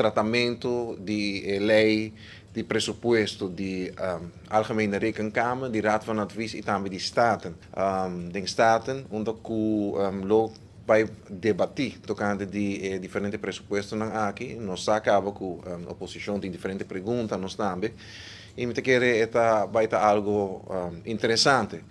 tratamento de lei de pressuposto de Algemene Rekenkamer, de Raad van Advies e também de Staten. De Staten, onde lo vai debater tocante de diferentes pressupostos aqui, nós acaba com oposição de diferentes perguntas, nós também, e me querer vai estar algo interessante.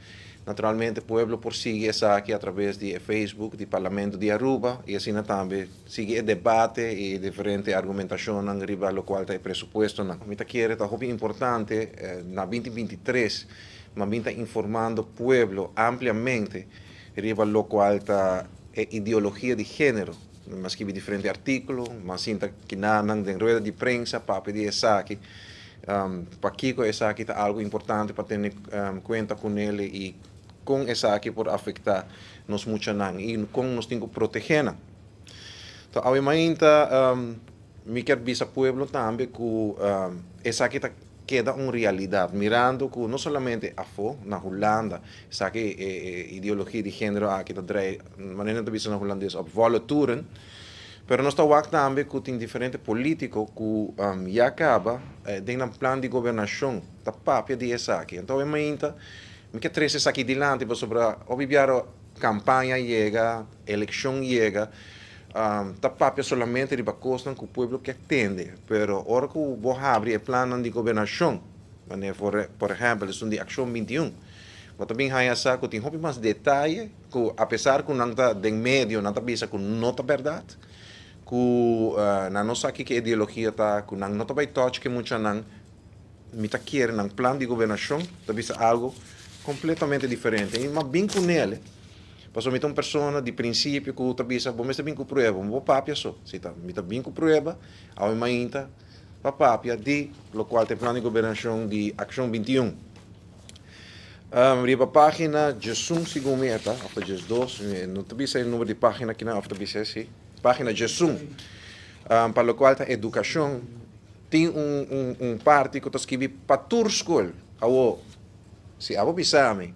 Naturalmente, o povo persegue essa aqui através de Facebook, do Parlamento de Aruba, e assim também sigue o debate e diferente argumentação riba lo qual está pressuposto. Me querer está muito importante na 2023, mas está informando o povo ampliamente riba lo qual está ideologia de gênero, mas que diferentes artículos, mas sinta que nada de rueda de prensa para pedir essa aqui. Para Kiko, essa aqui está algo importante para ter conta com ele e com essa aqui por afetar nos muito e com nos temos que proteger. Então, obviamente, me quero dizer ao povo também que essa aqui está queda uma realidade, mirando que não somente na Holanda, essa aqui ideologia de gênero aqui está de maneira de visão holandesa op volunturen. Pero nós estamos também que tem diferentes políticos que já acaba tem um plano de governação da papia de essa aqui. Então, obviamente, me quer trazer essa aqui adiante sobre obviar campanha chega, eleição chega, da papia solamente riba costan que o povo que atende. Pero ora que vou abrir o plano de governação, por exemplo, é de ação 21. Mas também há essa que tem mais detalhe, que apesar que não está em meio, não está bisa que não está verdade, que na nossa aqui que ideologia está, que não está bem toque que muito não me está querendo no plano de governação, está bisa algo completamente diferente. Mas bem com ele, passou uma pessoa de princípio que está bisa, bom, está bem com prova, vou papia só, se está, me está bem com prova, ao ainda para papia de, lo qual tem plano de governação de ação 21. Riba página Jesum segundo meta, after just 2, não está bisa o número de página que não after bisa sim. Página Jesum, para o qual a educação tem parte que está escrito para Turskol. Se a bisame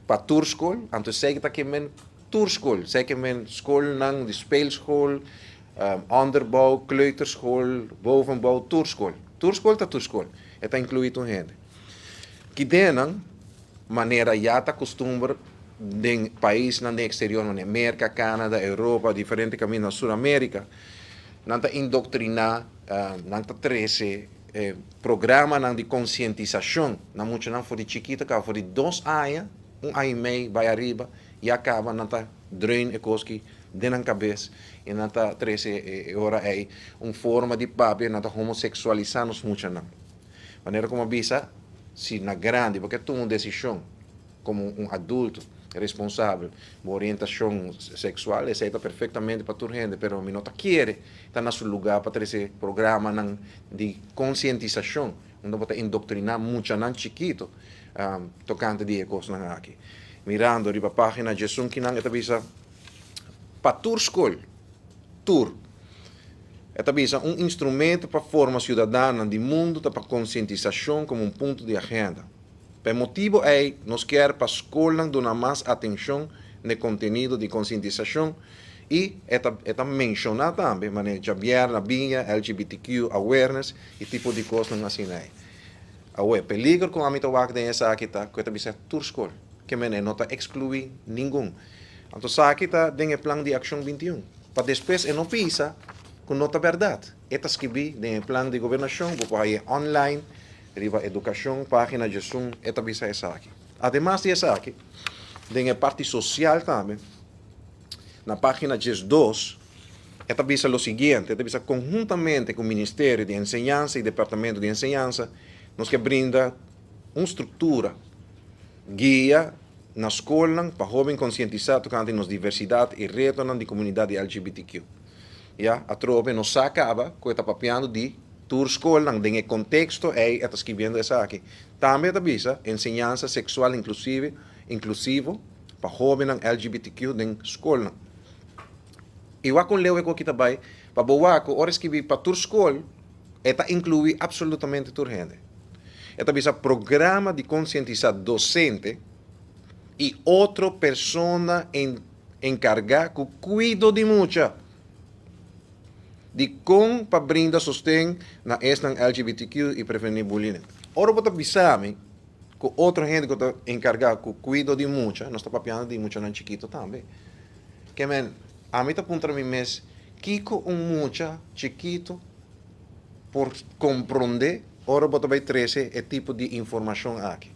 para Turskol, então sei que men Turskol, sei que men school nang de speelschool, onderbouw, kleuterschool, bovenbouw, Turskol. Turskol está Turskol, está incluído gente. Que denang maneira já está costumbre em país no exterior, na América, Canadá, Europa, diferentes caminhos na Sul-América, não está indoctrinar, não está trazer programa de conscientização, não muito não foi de chiquita, que foi de 2 anos, 1 ano e meio, vai arriba, e acaba, não está drain e coisa que dentro da cabeça, e não está trazer agora é uma forma de papel, não está homossexualizando muito não. Maneira como avisa, se na grande, porque toma uma decisão como adulto responsável, orientação sexual, aceita perfeitamente para toda gente, mas não quer estar no seu lugar para trazer programa de conscientização, onde pode indoctrinar muito não chiquito, tocante de coisas aqui. Mirando a página de Jesus que não está visa para Turskol, Tur. Está visa instrumento para a forma cidadana do mundo, para conscientização como ponto de agenda. O motivo é nós quer para a escola dar mais atenção no conteúdo de conscientização e está mencionado também, mas já vier na binha LGBTQ awareness e tipo de coisas assim aí. O peligro com a mitowak de essa aqui está que está bisa Turskol, que não está excluir nenhum. Então aqui está tem o plano de ação 21. Para depois não pisa com nota verdade. Está escrito no plano de governação, vou ir online. Riba educação, página de Zoom, esta bisa essa aqui. Además de essa aqui, tem a parte social também. Na página 2, esta bisa o seguinte, esta bisa conjuntamente com o Ministério de Enseñança e Departamento de Enseñança, nos que brinda uma estrutura, guia na escola para jovens conscientizados tocante nos diversidade e retos na comunidade LGBTQ. A trove nos acaba com esta papiando de Turskol, em contexto, está escrevendo essa aqui. Também está visa ensinança sexual inclusivo para jovens LGBTQ na escola. E o que eu leio aqui também, para boa que ora escrever para Turskol, está inclui absolutamente toda gente. Está visa programa de conscientizar docente e outra pessoa encarregada que cuida de muita. de como para brindar sustento na esta LGBTQ e prevenir bullying. Ora, para bisami, com outra gente que está encarregada com cuido de mucha, nós estamos papiando de mucha não chiquito também. Que, men, a mim está apontando a mim mesmo, Kiko mucha chiquito, por compreender, ora, para trazer esse tipo de informação aqui.